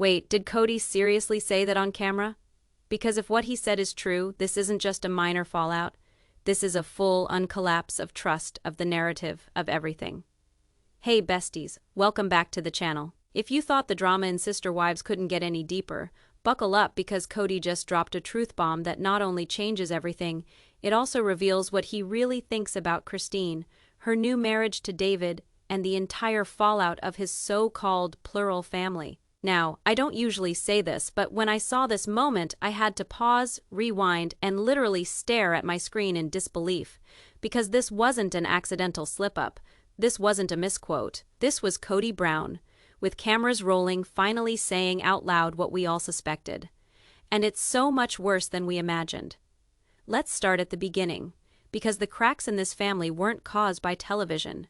Wait, did Kody seriously say that on camera? Because if what he said is true, this isn't just a minor fallout. This is a full uncollapse of trust, of the narrative, of everything. Hey besties, welcome back to the channel. If you thought the drama in Sister Wives couldn't get any deeper, buckle up because Kody just dropped a truth bomb that not only changes everything, it also reveals what he really thinks about Christine, her new marriage to David, and the entire fallout of his so-called plural family. Now, I don't usually say this, but when I saw this moment, I had to pause, rewind, and literally stare at my screen in disbelief, because this wasn't an accidental slip-up. This wasn't a misquote. This was Kody Brown, with cameras rolling, finally saying out loud what we all suspected. And it's so much worse than we imagined. Let's start at the beginning, because the cracks in this family weren't caused by television.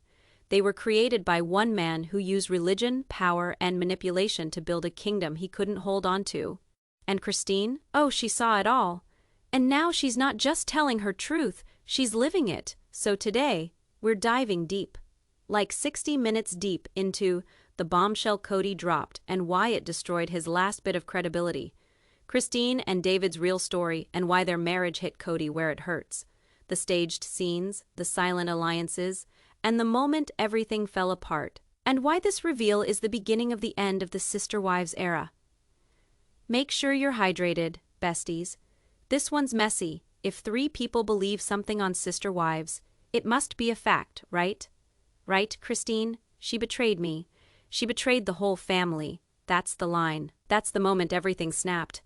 They were created by one man who used religion, power, and manipulation to build a kingdom he couldn't hold on to. And Christine? Oh, she saw it all. And now she's not just telling her truth, she's living it. So today, we're diving deep. Like 60 minutes deep into the bombshell Kody dropped and why it destroyed his last bit of credibility. Christine and David's real story and why their marriage hit Kody where it hurts. The staged scenes, the silent alliances, and the moment everything fell apart, and why this reveal is the beginning of the end of the Sister Wives era. Make sure you're hydrated, besties. This one's messy. If 3 people believe something on Sister Wives, it must be a fact, right? Right, Christine? She betrayed me. She betrayed the whole family. That's the line. That's the moment everything snapped.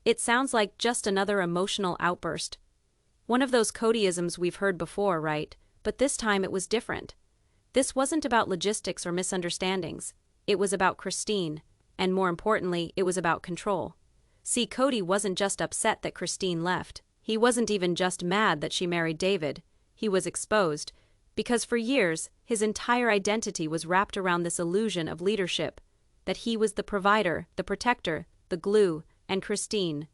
It sounds like just another emotional outburst. One of those Kodyisms we've heard before, right? But this time it was different. This wasn't about logistics or misunderstandings. It was about Christine, and more importantly, it was about control. See, Kody wasn't just upset that Christine left. He wasn't even just mad that she married David. He was exposed, because for years, his entire identity was wrapped around this illusion of leadership, that he was the provider, the protector, the glue, and Christine.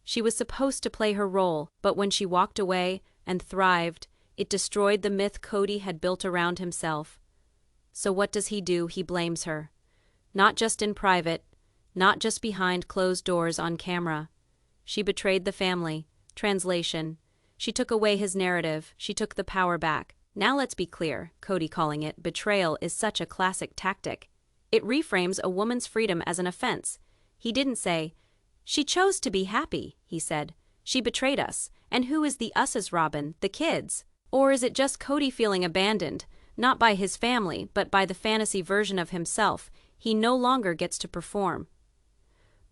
She was supposed to play her role, but when she walked away and thrived, it destroyed the myth Kody had built around himself. So what does he do? He blames her. Not just in private, not just behind closed doors on camera. She betrayed the family. Translation: she took away his narrative, she took the power back. Now let's be clear, Kody calling it betrayal is such a classic tactic. It reframes a woman's freedom as an offense. He didn't say, "She chose to be happy," he said. "She betrayed us. And who is the us is Robyn, the kids?" Or is it just Kody feeling abandoned, not by his family, but by the fantasy version of himself he no longer gets to perform?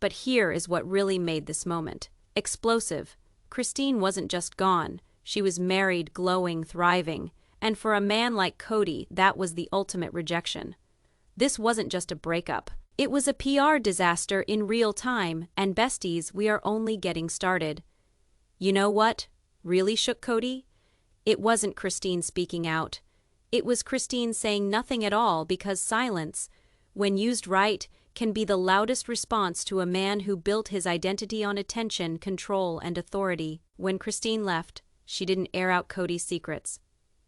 But here is what really made this moment explosive. Christine wasn't just gone, she was married, glowing, thriving, and for a man like Kody, that was the ultimate rejection. This wasn't just a breakup. It was a PR disaster in real time, and besties, we are only getting started. You know what really shook Kody? It wasn't Christine speaking out. It was Christine saying nothing at all, because silence, when used right, can be the loudest response to a man who built his identity on attention, control, and authority. When Christine left, she didn't air out Kody's secrets.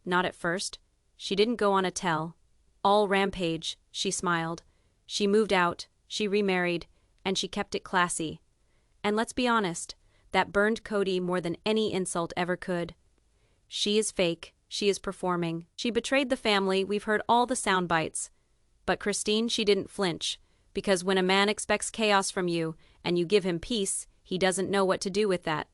Not at first. She didn't go on a tell. All rampage, she smiled. She moved out, she remarried, and she kept it classy. And let's be honest, that burned Kody more than any insult ever could. She is fake, she is performing, she betrayed the family, we've heard all the sound bites. But Christine, she didn't flinch, because when a man expects chaos from you, and you give him peace, he doesn't know what to do with that.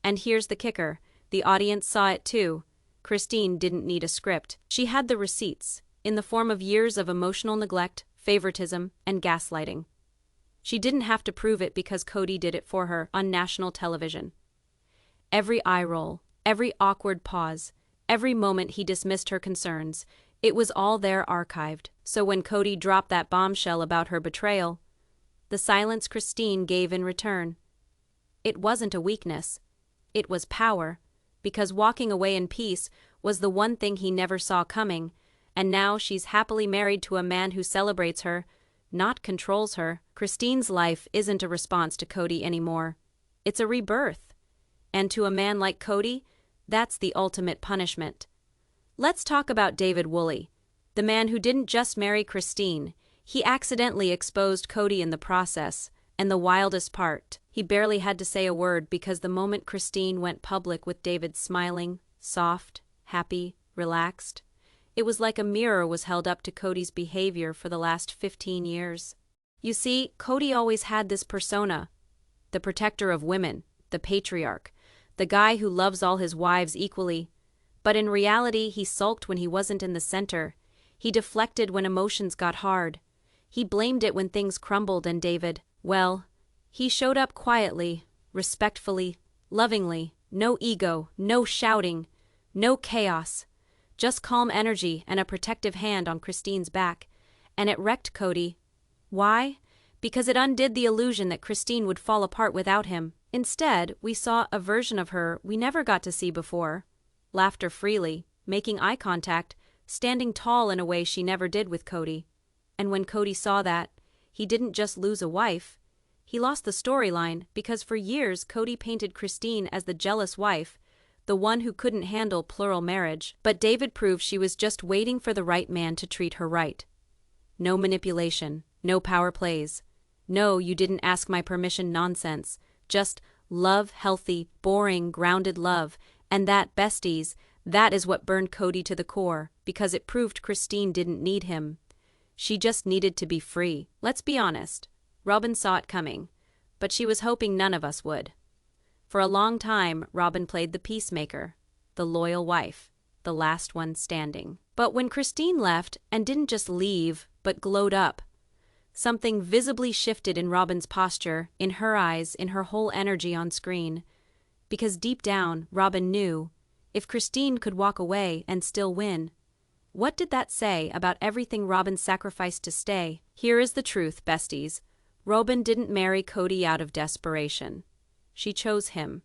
And here's the kicker, the audience saw it too. Christine didn't need a script. She had the receipts, in the form of years of emotional neglect, favoritism, and gaslighting. She didn't have to prove it because Kody did it for her on national television. Every eye roll, every awkward pause, every moment he dismissed her concerns, it was all there archived. So when Kody dropped that bombshell about her betrayal, the silence Christine gave in return, it wasn't a weakness. It was power, because walking away in peace was the one thing he never saw coming, and now she's happily married to a man who celebrates her, not controls her. Christine's life isn't a response to Kody anymore. It's a rebirth. And to a man like Kody, that's the ultimate punishment. Let's talk about David Woolley, the man who didn't just marry Christine. He accidentally exposed Kody in the process, and the wildest part, he barely had to say a word because the moment Christine went public with David smiling, soft, happy, relaxed, it was like a mirror was held up to Kody's behavior for the last 15 years. You see, Kody always had this persona, the protector of women, the patriarch, the guy who loves all his wives equally. But in reality, he sulked when he wasn't in the center. He deflected when emotions got hard. He blamed it when things crumbled, and David, well, he showed up quietly, respectfully, lovingly, no ego, no shouting, no chaos, just calm energy and a protective hand on Christine's back, and it wrecked Kody. Why? Because it undid the illusion that Christine would fall apart without him. Instead, we saw a version of her we never got to see before. Laughter freely, making eye contact, standing tall in a way she never did with Kody. And when Kody saw that, he didn't just lose a wife, he lost the storyline, because for years Kody painted Christine as the jealous wife, the one who couldn't handle plural marriage. But David proved she was just waiting for the right man to treat her right. No manipulation, no power plays. No, you didn't ask my permission nonsense. Just love, healthy, boring, grounded love. And that, besties, that is what burned Kody to the core, because it proved Christine didn't need him. She just needed to be free. Let's be honest. Robyn saw it coming, but she was hoping none of us would. For a long time, Robyn played the peacemaker, the loyal wife, the last one standing. But when Christine left, and didn't just leave, but glowed up, something visibly shifted in Robyn's posture, in her eyes, in her whole energy on screen. Because deep down, Robyn knew, if Christine could walk away and still win, what did that say about everything Robyn sacrificed to stay? Here is the truth, besties. Robyn didn't marry Kody out of desperation. She chose him.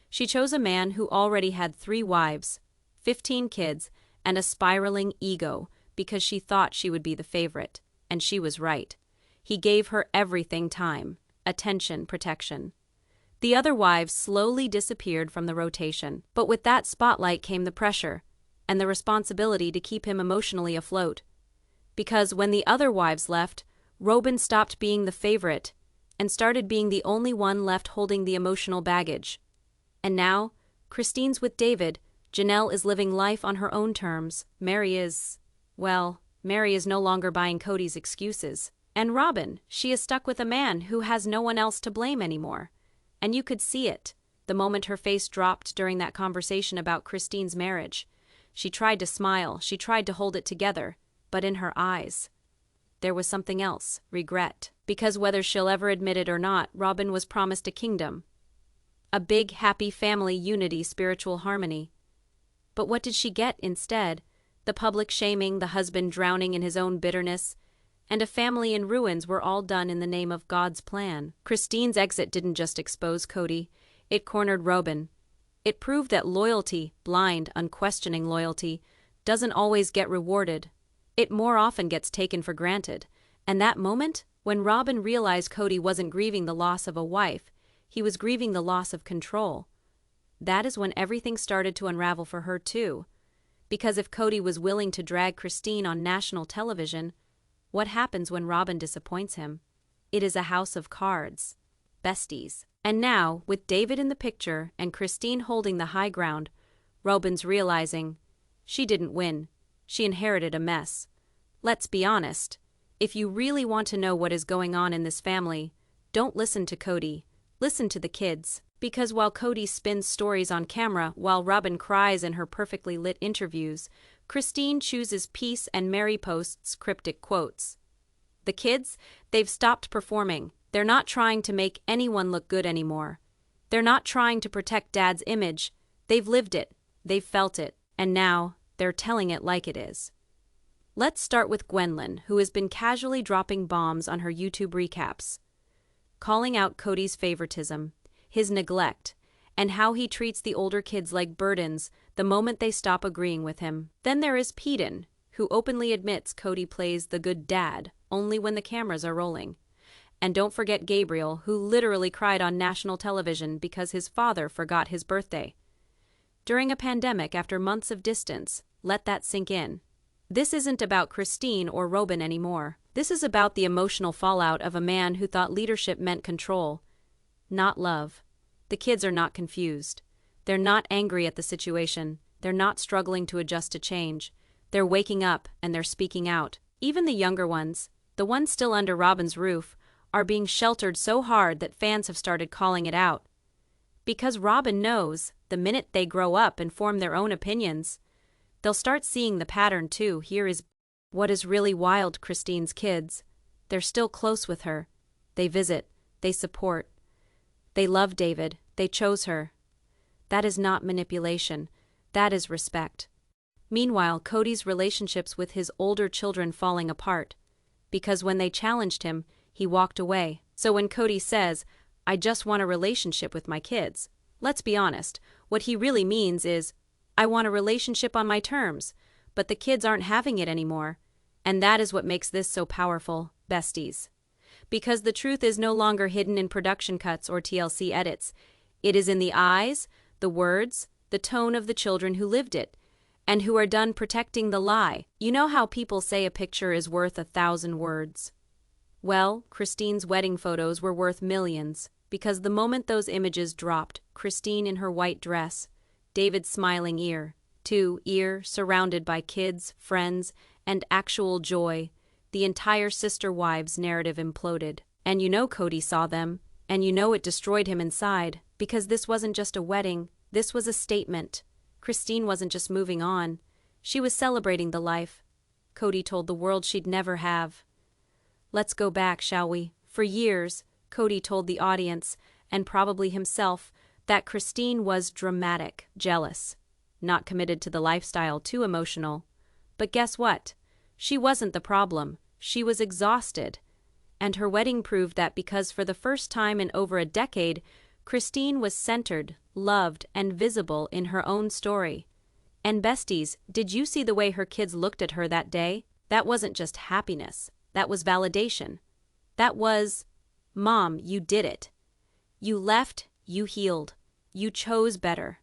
She chose a man who already had 3 wives, 15 kids, and a spiraling ego because she thought she would be the favorite. And she was right. He gave her everything: time, attention, protection. The other wives slowly disappeared from the rotation, but with that spotlight came the pressure and the responsibility to keep him emotionally afloat. Because when the other wives left, Robyn stopped being the favorite and started being the only one left holding the emotional baggage. And now, Christine's with David, Janelle is living life on her own terms, Mary is no longer buying Kody's excuses. And Robyn, she is stuck with a man who has no one else to blame anymore. And you could see it, the moment her face dropped during that conversation about Christine's marriage. She tried to smile, she tried to hold it together, but in her eyes, there was something else: regret. Because whether she'll ever admit it or not, Robyn was promised a kingdom. A big, happy family, unity, spiritual harmony. But what did she get instead? The public shaming, the husband drowning in his own bitterness, and a family in ruins were all done in the name of God's plan. Christine's exit didn't just expose Kody, it cornered Robyn. It proved that loyalty, blind, unquestioning loyalty, doesn't always get rewarded. It more often gets taken for granted. And that moment, when Robyn realized Kody wasn't grieving the loss of a wife, he was grieving the loss of control. That is when everything started to unravel for her too. Because if Kody was willing to drag Christine on national television, what happens when Robyn disappoints him? It is a house of cards. Besties. And now, with David in the picture and Christine holding the high ground, Robyn's realizing she didn't win. She inherited a mess. Let's be honest. If you really want to know what is going on in this family, don't listen to Kody. Listen to the kids. Because while Kody spins stories on camera, while Robyn cries in her perfectly lit interviews, Christine chooses peace and Mary posts cryptic quotes. The kids, they've stopped performing. They're not trying to make anyone look good anymore. They're not trying to protect Dad's image. They've lived it. They've felt it. And now, they're telling it like it is. Let's start with Gwendolyn, who has been casually dropping bombs on her YouTube recaps, calling out Kody's favoritism, his neglect, and how he treats the older kids like burdens the moment they stop agreeing with him. Then there is Peden, who openly admits Kody plays the good dad only when the cameras are rolling. And don't forget Gabriel, who literally cried on national television because his father forgot his birthday. During a pandemic, after months of distance, let that sink in. This isn't about Christine or Robyn anymore. This is about the emotional fallout of a man who thought leadership meant control, not love. The kids are not confused. They're not angry at the situation. They're not struggling to adjust to change. They're waking up and they're speaking out. Even the younger ones, the ones still under Robyn's roof, are being sheltered so hard that fans have started calling it out. Because Robyn knows, the minute they grow up and form their own opinions, they'll start seeing the pattern too. Here is what is really wild. Christine's kids, they're still close with her. They visit, they support. They love David, they chose her. That is not manipulation, that is respect. Meanwhile, Kody's relationships with his older children falling apart. Because when they challenged him, he walked away. So when Kody says, "I just want a relationship with my kids," let's be honest, what he really means is, I want a relationship on my terms, but the kids aren't having it anymore. And that is what makes this so powerful, besties. Because the truth is no longer hidden in production cuts or TLC edits. It is in the eyes, the words, the tone of the children who lived it, and who are done protecting the lie. You know how people say a picture is worth 1,000 words? Well, Christine's wedding photos were worth millions, because the moment those images dropped, Christine in her white dress, David smiling ear to ear, surrounded by kids, friends, and actual joy, the entire Sister Wives narrative imploded. And you know Kody saw them, and you know it destroyed him inside, because this wasn't just a wedding, this was a statement. Christine wasn't just moving on, she was celebrating the life Kody told the world she'd never have. Let's go back, shall we? For years, Kody told the audience, and probably himself, that Christine was dramatic, jealous, not committed to the lifestyle, too emotional. But guess what? She wasn't the problem, she was exhausted. And her wedding proved that, because for the first time in over a decade, Christine was centered, loved, and visible in her own story. And besties, did you see the way her kids looked at her that day? That wasn't just happiness, that was validation. That was, "Mom, you did it. You left, you healed. You chose better."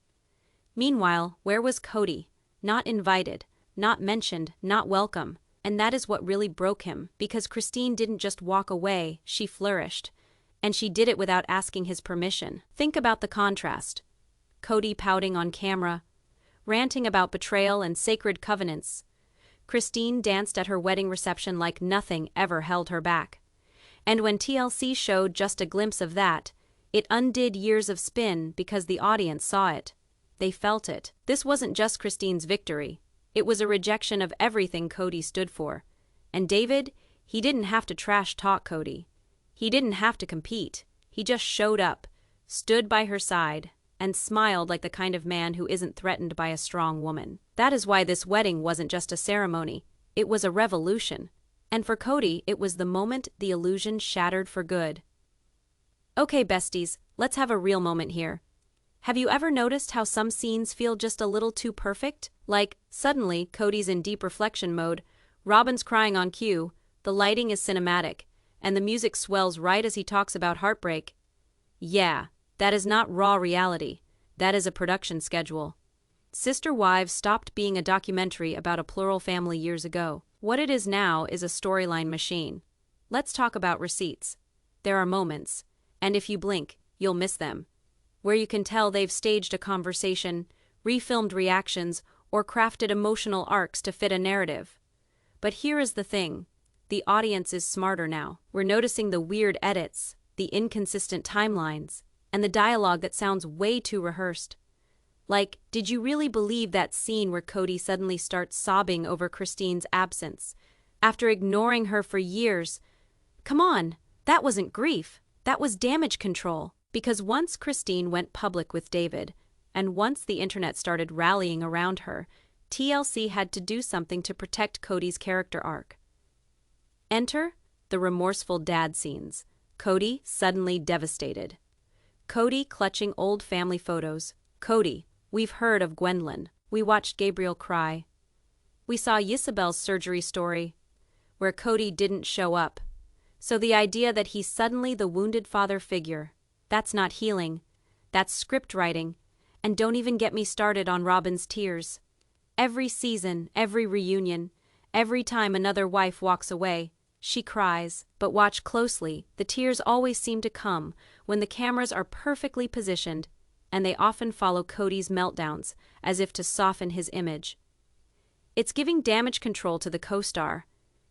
Meanwhile, where was Kody? Not invited, not mentioned, not welcome. And that is what really broke him, because Christine didn't just walk away, she flourished. And she did it without asking his permission. Think about the contrast. Kody pouting on camera, ranting about betrayal and sacred covenants. Christine danced at her wedding reception like nothing ever held her back. And when TLC showed just a glimpse of that, it undid years of spin because the audience saw it. They felt it. This wasn't just Christine's victory. It was a rejection of everything Kody stood for. And David, he didn't have to trash talk Kody. He didn't have to compete. He just showed up, stood by her side, and smiled like the kind of man who isn't threatened by a strong woman. That is why this wedding wasn't just a ceremony. It was a revolution. And for Kody, it was the moment the illusion shattered for good. Okay, besties, let's have a real moment here. Have you ever noticed how some scenes feel just a little too perfect? Like, suddenly, Kody's in deep reflection mode, Robyn's crying on cue, the lighting is cinematic, and the music swells right as he talks about heartbreak. Yeah, that is not raw reality. That is a production schedule. Sister Wives stopped being a documentary about a plural family years ago. What it is now is a storyline machine. Let's talk about receipts. There are moments, and if you blink, you'll miss them, where you can tell they've staged a conversation, refilmed reactions, or crafted emotional arcs to fit a narrative. But here is the thing. The audience is smarter now. We're noticing the weird edits, the inconsistent timelines, and the dialogue that sounds way too rehearsed. Like, did you really believe that scene where Kody suddenly starts sobbing over Christine's absence, after ignoring her for years? Come on, that wasn't grief, that was damage control. Because once Christine went public with David, and once the internet started rallying around her, TLC had to do something to protect Kody's character arc. Enter the remorseful dad scenes. Kody suddenly devastated. Kody clutching old family photos. Kody, we've heard of Gwendolyn. We watched Gabriel cry. We saw Isabel's surgery story, where Kody didn't show up. So the idea that he's suddenly the wounded father figure, that's not healing. That's script writing. And don't even get me started on Robyn's tears. Every season, every reunion, every time another wife walks away, She cries, but watch closely, the tears always seem to come when the cameras are perfectly positioned, and they often follow Kody's meltdowns, as if to soften his image. It's giving damage control to the co-star.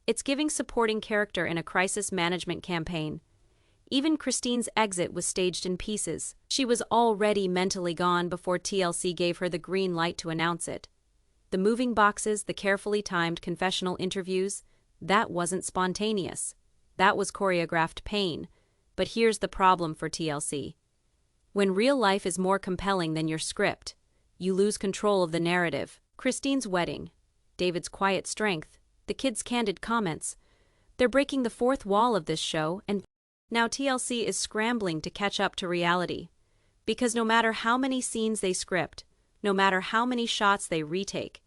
It's giving supporting character in a crisis management campaign. Even Christine's exit was staged in pieces. She was already mentally gone before TLC gave her the green light to announce it. The moving boxes, the carefully timed confessional interviews, that wasn't spontaneous. That was choreographed pain. But here's the problem for TLC. When real life is more compelling than your script, you lose control of the narrative. Christine's wedding, David's quiet strength, the kids' candid comments. They're breaking the fourth wall of this show, and now TLC is scrambling to catch up to reality. Because no matter how many scenes they script, no matter how many shots they retake,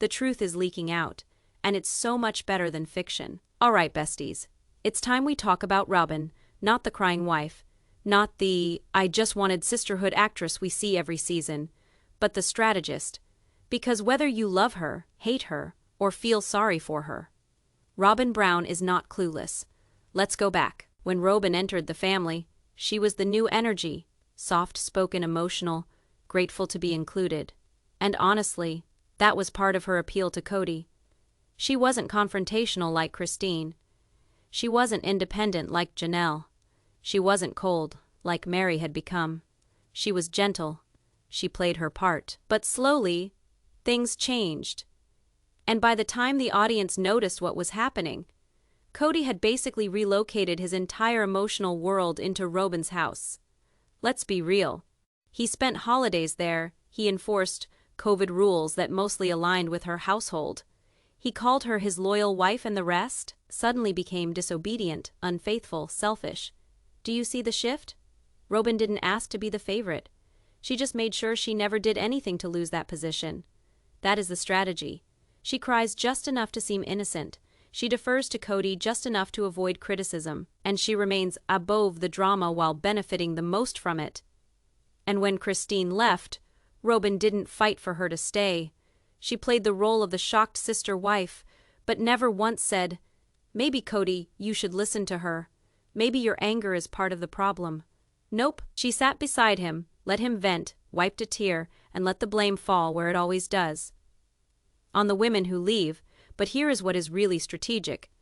the truth is leaking out, and it's so much better than fiction. Alright, besties, it's time we talk about Robyn, not the crying wife, not the I just wanted sisterhood actress we see every season, but the strategist. Because whether you love her, hate her, or feel sorry for her, Robyn Brown is not clueless. Let's go back. When Robyn entered the family, she was the new energy, soft-spoken, emotional, grateful to be included. And honestly, that was part of her appeal to Kody. She wasn't confrontational like Christine. She wasn't independent like Janelle. She wasn't cold, like Mary had become. She was gentle. She played her part. But slowly, things changed. And by the time the audience noticed what was happening, Kody had basically relocated his entire emotional world into Robyn's house. Let's be real. He spent holidays there, he enforced COVID rules that mostly aligned with her household. He called her his loyal wife, and the rest suddenly became disobedient, unfaithful, selfish. Do you see the shift? Robyn didn't ask to be the favorite. She just made sure she never did anything to lose that position. That is the strategy. She cries just enough to seem innocent. She defers to Kody just enough to avoid criticism, and she remains above the drama while benefiting the most from it. And when Christine left, Robyn didn't fight for her to stay. She played the role of the shocked sister wife, but never once said, "Maybe, Kody, you should listen to her. Maybe your anger is part of the problem." Nope. She sat beside him, let him vent, wiped a tear, and let the blame fall where it always does. On the women who leave. But here is what is really strategic.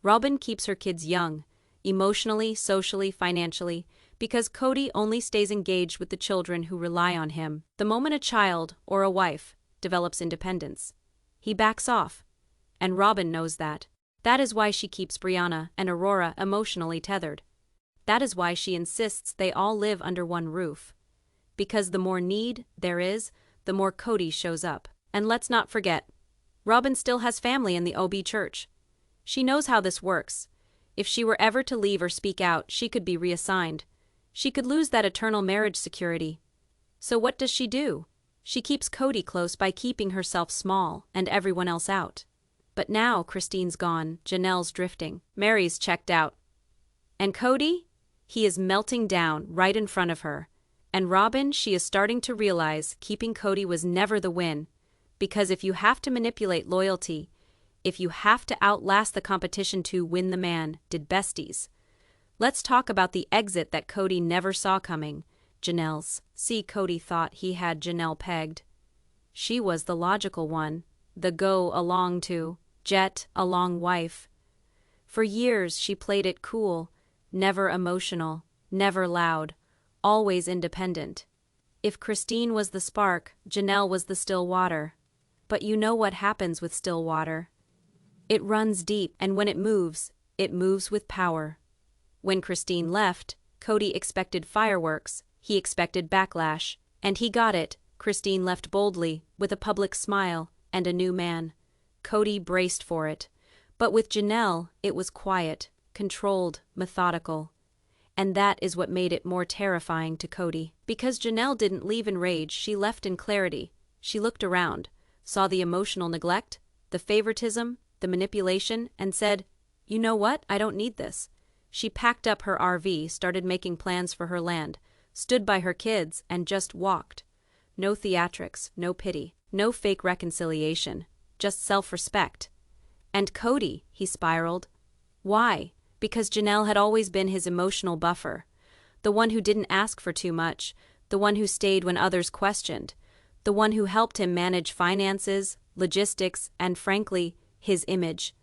Robyn keeps her kids young, emotionally, socially, financially, because Kody only stays engaged with the children who rely on him. The moment a child, or a wife, develops independence, he backs off. And Robyn knows that. That is why she keeps Brianna and Aurora emotionally tethered. That is why she insists they all live under one roof. Because the more need there is, the more Kody shows up. And let's not forget, Robyn still has family in the OB church. She knows how this works. If she were ever to leave or speak out, she could be reassigned. She could lose that eternal marriage security. So what does she do? She keeps Kody close by keeping herself small and everyone else out. But now Christine's gone, Janelle's drifting, Mary's checked out. And Kody? He is melting down right in front of her. And Robyn, she is starting to realize keeping Kody was never the win. Because if you have to manipulate loyalty, if you have to outlast the competition to win the man, did besties. Let's talk about the exit that Kody never saw coming, Janelle's. See, Kody thought he had Janelle pegged. She was the logical one, the go-along to, jet-along wife. For years she played it cool, never emotional, never loud, always independent. If Christine was the spark, Janelle was the still water. But you know what happens with still water. It runs deep, and when it moves with power. When Christine left, Kody expected fireworks, he expected backlash, and he got it. Christine left boldly, with a public smile, and a new man. Kody braced for it. But with Janelle, it was quiet, controlled, methodical. And that is what made it more terrifying to Kody. Because Janelle didn't leave in rage, she left in clarity. She looked around, saw the emotional neglect, the favoritism, the manipulation, and said, "You know what? I don't need this." She packed up her RV, started making plans for her land, stood by her kids, and just walked. No theatrics, no pity, no fake reconciliation, just self-respect. And Kody, he spiraled. Why? Because Janelle had always been his emotional buffer. The one who didn't ask for too much, the one who stayed when others questioned, the one who helped him manage finances, logistics, and frankly, his image.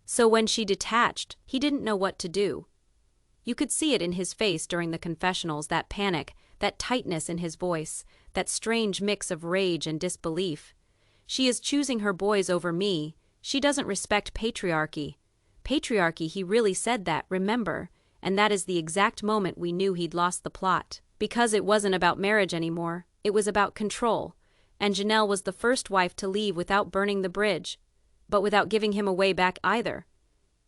So when she detached, he didn't know what to do. You could see it in his face during the confessionals, that panic, that tightness in his voice, that strange mix of rage and disbelief. She is choosing her boys over me. She doesn't respect patriarchy. Patriarchy, he really said that, remember? And that is the exact moment we knew he'd lost the plot. Because it wasn't about marriage anymore, it was about control. And Janelle was the first wife to leave without burning the bridge, but without giving him away back either.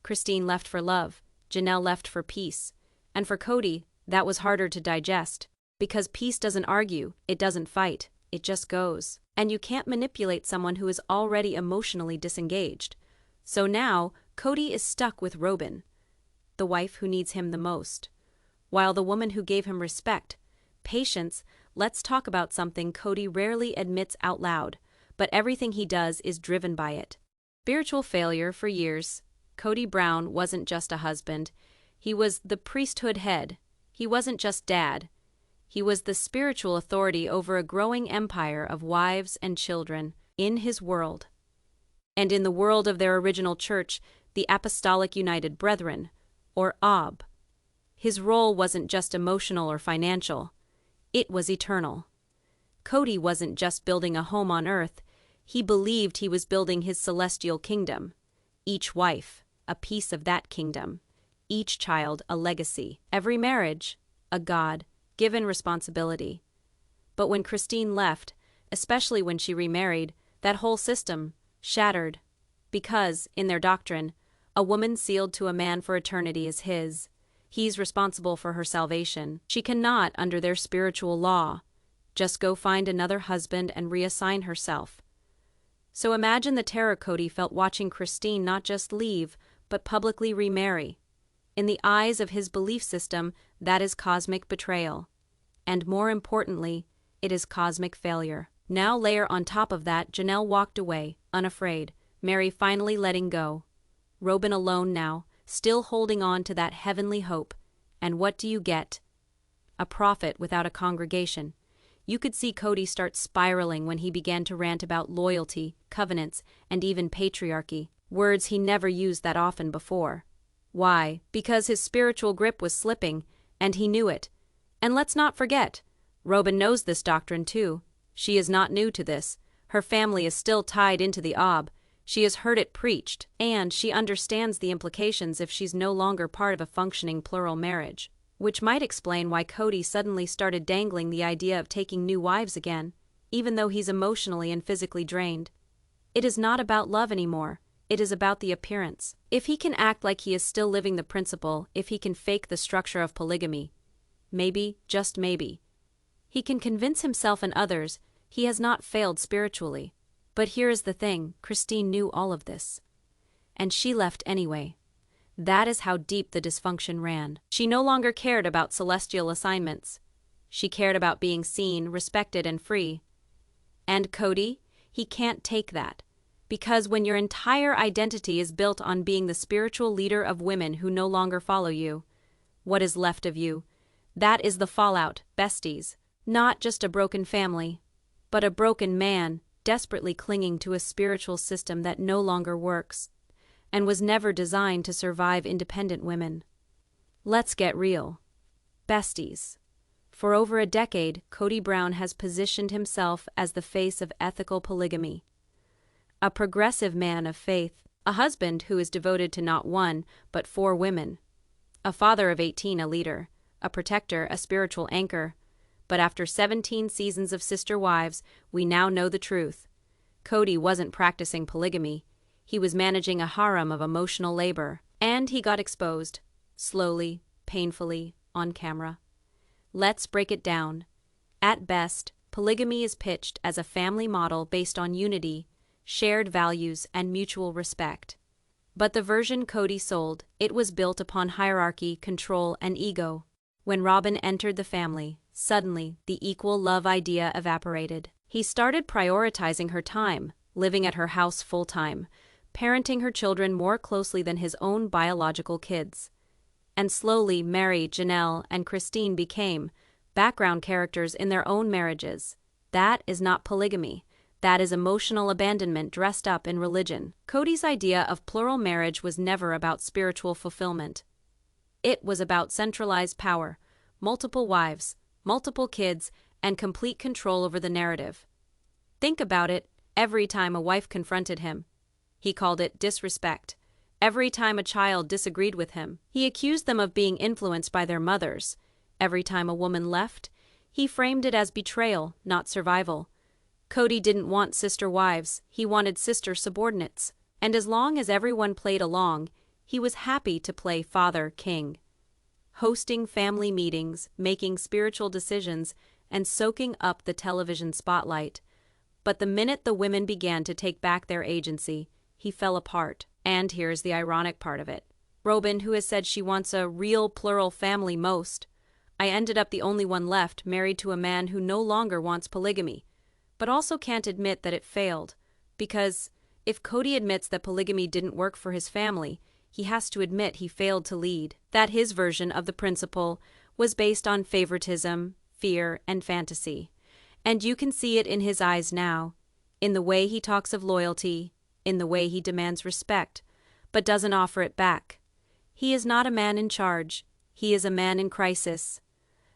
Christine left for love, Janelle left for peace. And for Kody, that was harder to digest. Because peace doesn't argue, it doesn't fight, it just goes. And you can't manipulate someone who is already emotionally disengaged. So now, Kody is stuck with Robyn, the wife who needs him the most. While the woman who gave him respect, patience, let's talk about something Kody rarely admits out loud, but everything he does is driven by it. Spiritual failure for years. Kody Brown wasn't just a husband. He was the priesthood head. He wasn't just dad. He was the spiritual authority over a growing empire of wives and children in his world. And in the world of their original church, the Apostolic United Brethren, or AB. His role wasn't just emotional or financial. It was eternal. Kody wasn't just building a home on earth. He believed he was building his celestial kingdom. Each wife, a piece of that kingdom. Each child, a legacy. Every marriage, a God-given responsibility. But when Christine left, especially when she remarried, that whole system shattered. Because, in their doctrine, a woman sealed to a man for eternity is his. He's responsible for her salvation. She cannot, under their spiritual law, just go find another husband and reassign herself. So imagine the terror Kody felt watching Christine not just leave, but publicly remarry. In the eyes of his belief system, that is cosmic betrayal. And more importantly, it is cosmic failure. Now layer on top of that, Janelle walked away, unafraid, Mary finally letting go. Robyn alone now, still holding on to that heavenly hope. And what do you get? A prophet without a congregation. You could see Kody start spiraling when he began to rant about loyalty, covenants, and even patriarchy, words he never used that often before. Why? Because his spiritual grip was slipping, and he knew it. And let's not forget, Robyn knows this doctrine too. She is not new to this. Her family is still tied into the AB. She has heard it preached, and she understands the implications if she's no longer part of a functioning plural marriage. Which might explain why Kody suddenly started dangling the idea of taking new wives again, even though he's emotionally and physically drained. It is not about love anymore. It is about the appearance. If he can act like he is still living the principle, if he can fake the structure of polygamy, maybe, just maybe, he can convince himself and others he has not failed spiritually. But here is the thing, Christine knew all of this. And she left anyway. That is how deep the dysfunction ran. She no longer cared about celestial assignments. She cared about being seen, respected, and free. And Kody, he can't take that. Because when your entire identity is built on being the spiritual leader of women who no longer follow you, what is left of you? That is the fallout, besties. Not just a broken family, but a broken man desperately clinging to a spiritual system that no longer works and was never designed to survive independent women. Let's get real. Besties. For over a decade, Kody Brown has positioned himself as the face of ethical polygamy. A progressive man of faith, a husband who is devoted to not one, but 4 women. A father of 18, a leader, a protector, a spiritual anchor. But after 17 seasons of Sister Wives, we now know the truth. Kody wasn't practicing polygamy. He was managing a harem of emotional labor. And he got exposed. Slowly, painfully, on camera. Let's break it down. At best, polygamy is pitched as a family model based on unity, shared values, and mutual respect. But the version Kody sold, it was built upon hierarchy, control, and ego. When Robyn entered the family, suddenly, the equal love idea evaporated. He started prioritizing her time, living at her house full-time, parenting her children more closely than his own biological kids. And slowly Mary, Janelle, and Christine became background characters in their own marriages. That is not polygamy. That is emotional abandonment dressed up in religion. Kody's idea of plural marriage was never about spiritual fulfillment. It was about centralized power, multiple wives, multiple kids, and complete control over the narrative. Think about it. Every time a wife confronted him, he called it disrespect. Every time a child disagreed with him, he accused them of being influenced by their mothers. Every time a woman left, he framed it as betrayal, not survival. Kody didn't want sister wives, he wanted sister subordinates. And as long as everyone played along, he was happy to play father king. Hosting family meetings, making spiritual decisions, and soaking up the television spotlight. But the minute the women began to take back their agency, he fell apart. And here's the ironic part of it. Robyn, who has said she wants a real plural family most, I ended up the only one left, married to a man who no longer wants polygamy, but also can't admit that it failed. Because if Kody admits that polygamy didn't work for his family, he has to admit he failed to lead. That his version of the principle was based on favoritism, fear, and fantasy. And you can see it in his eyes now, in the way he talks of loyalty, in the way he demands respect, but doesn't offer it back. He is not a man in charge, he is a man in crisis.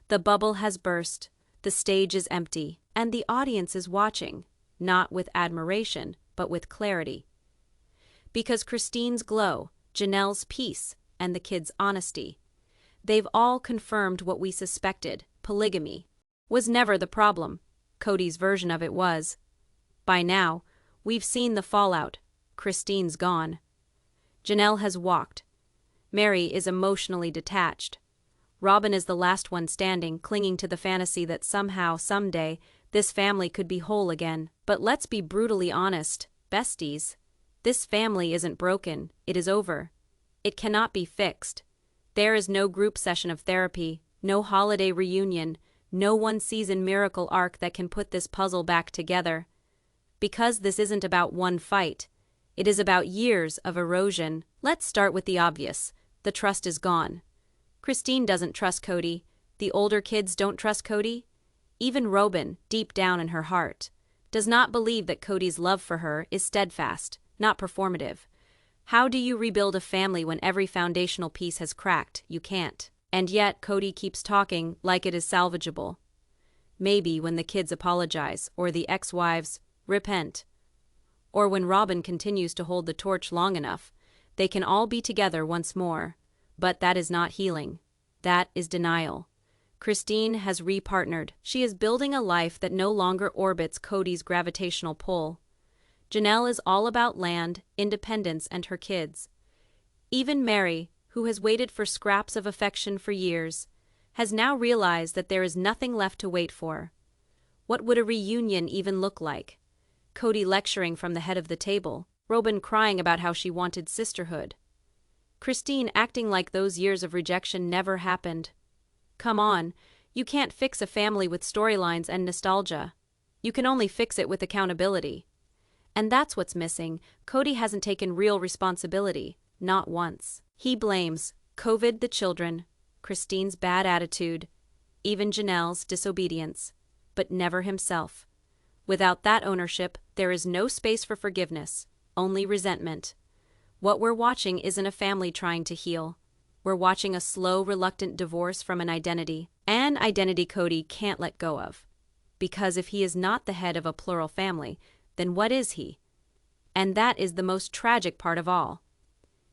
The bubble has burst, the stage is empty, and the audience is watching, not with admiration, but with clarity. Because Christine's glow, Janelle's peace, and the kids' honesty, they've all confirmed what we suspected. Polygamy was never the problem. Kody's version of it was. By now, we've seen the fallout. Christine's gone. Janelle has walked. Mary is emotionally detached. Robyn is the last one standing, clinging to the fantasy that somehow, someday, this family could be whole again. But let's be brutally honest, besties. This family isn't broken, it is over. It cannot be fixed. There is no group session of therapy, no holiday reunion, no one-season miracle arc that can put this puzzle back together. Because this isn't about one fight. It is about years of erosion. Let's start with the obvious. The trust is gone. Christine doesn't trust Kody. The older kids don't trust Kody. Even Robyn, deep down in her heart, does not believe that Kody's love for her is steadfast, not performative. How do you rebuild a family when every foundational piece has cracked? You can't. And yet Kody keeps talking like it is salvageable. Maybe when the kids apologize, or the ex-wives repent, or when Robyn continues to hold the torch long enough, they can all be together once more. But that is not healing. That is denial. Christine has repartnered. She is building a life that no longer orbits Kody's gravitational pull. Janelle is all about land, independence, and her kids. Even Mary, who has waited for scraps of affection for years, has now realized that there is nothing left to wait for. What would a reunion even look like? Kody lecturing from the head of the table, Robyn crying about how she wanted sisterhood. Christine acting like those years of rejection never happened. Come on, you can't fix a family with storylines and nostalgia. You can only fix it with accountability. And that's what's missing. Kody hasn't taken real responsibility, not once. He blames COVID, the children, Christine's bad attitude, even Janelle's disobedience, but never himself. Without that ownership, there is no space for forgiveness, only resentment. What we're watching isn't a family trying to heal. We're watching a slow, reluctant divorce from an identity Kody can't let go of. Because if he is not the head of a plural family, then what is he? And that is the most tragic part of all.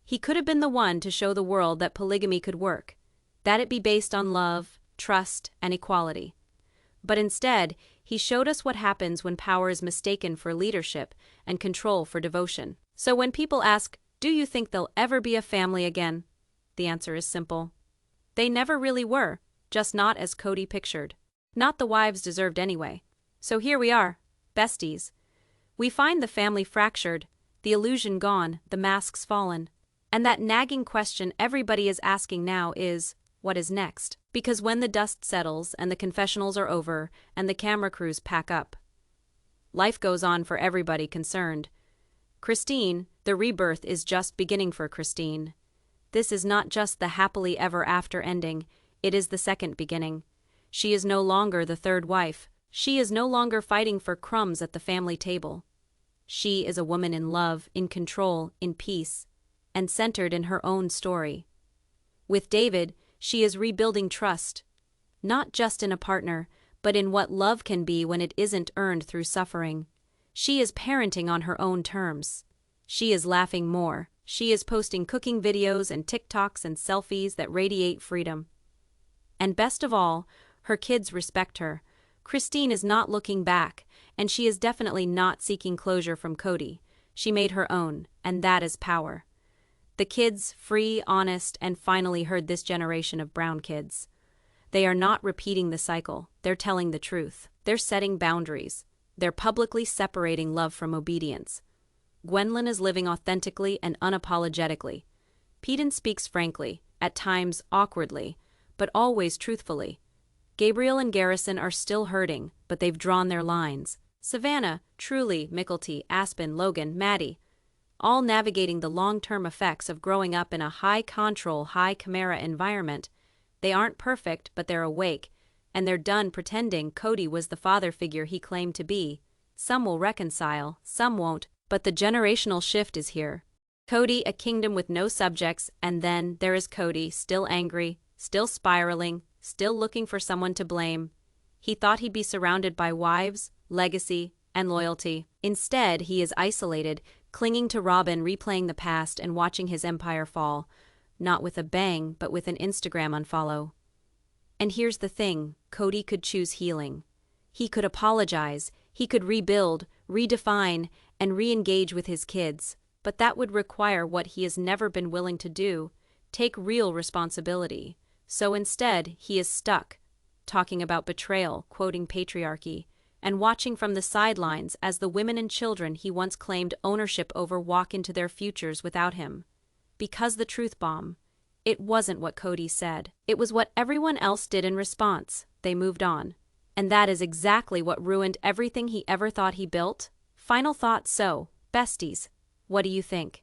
He could have been the one to show the world that polygamy could work, that it be based on love, trust, and equality. But instead, he showed us what happens when power is mistaken for leadership and control for devotion. So when people ask, do you think they'll ever be a family again? The answer is simple. They never really were, just not as Kody pictured. Not the wives deserved anyway. So here we are, besties. We find the family fractured, the illusion gone, the masks fallen. And that nagging question everybody is asking now is, what is next? Because when the dust settles and the confessionals are over and the camera crews pack up, life goes on for everybody concerned. Christine, The rebirth is just beginning for Christine. This is not just the happily ever after ending, it is the second beginning. She is no longer the third wife. She is no longer fighting for crumbs at the family table. She is a woman in love, in control, in peace, and centered in her own story. With David, she is rebuilding trust, not just in a partner, but in what love can be when it isn't earned through suffering. She is parenting on her own terms. She is laughing more. She is posting cooking videos and TikToks and selfies that radiate freedom. And best of all, her kids respect her. Christine is not looking back, and she is definitely not seeking closure from Kody. She made her own, and that is power. The kids, free, honest, and finally heard this generation of Brown kids. They are not repeating the cycle, they're telling the truth. They're setting boundaries. They're publicly separating love from obedience. Gwendolyn is living authentically and unapologetically. Peden speaks frankly, at times awkwardly, but always truthfully. Gabriel and Garrison are still hurting, but they've drawn their lines. Savannah, Truly, Mickelty, Aspen, Logan, Maddie, all navigating the long-term effects of growing up in a high-control, high-camera environment. They aren't perfect, but they're awake, and they're done pretending Kody was the father figure he claimed to be. Some will reconcile, some won't, but the generational shift is here. Kody, a kingdom with no subjects, and then there is Kody, still angry, still spiraling, still looking for someone to blame. He thought he'd be surrounded by wives, legacy, and loyalty. Instead, he is isolated, clinging to Robyn, replaying the past and watching his empire fall, not with a bang, but with an Instagram unfollow. And here's the thing, Kody could choose healing. He could apologize, he could rebuild, redefine, and re-engage with his kids, but that would require what he has never been willing to do, take real responsibility. So instead, he is stuck, talking about betrayal, quoting patriarchy, and watching from the sidelines as the women and children he once claimed ownership over walk into their futures without him. Because the truth bomb, it wasn't what Kody said. It was what everyone else did in response. They moved on. And that is exactly what ruined everything he ever thought he built. Final thought, so, besties, what do you think?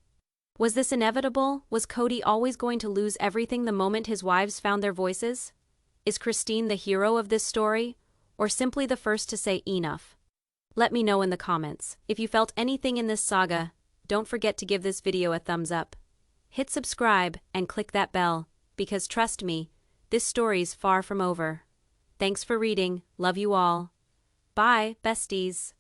Was this inevitable? Was Kody always going to lose everything the moment his wives found their voices? Is Christine the hero of this story, or simply the first to say enough? Let me know in the comments. If you felt anything in this saga, don't forget to give this video a thumbs up. Hit subscribe and click that bell, because trust me, this story's far from over. Thanks for reading. Love you all. Bye, besties.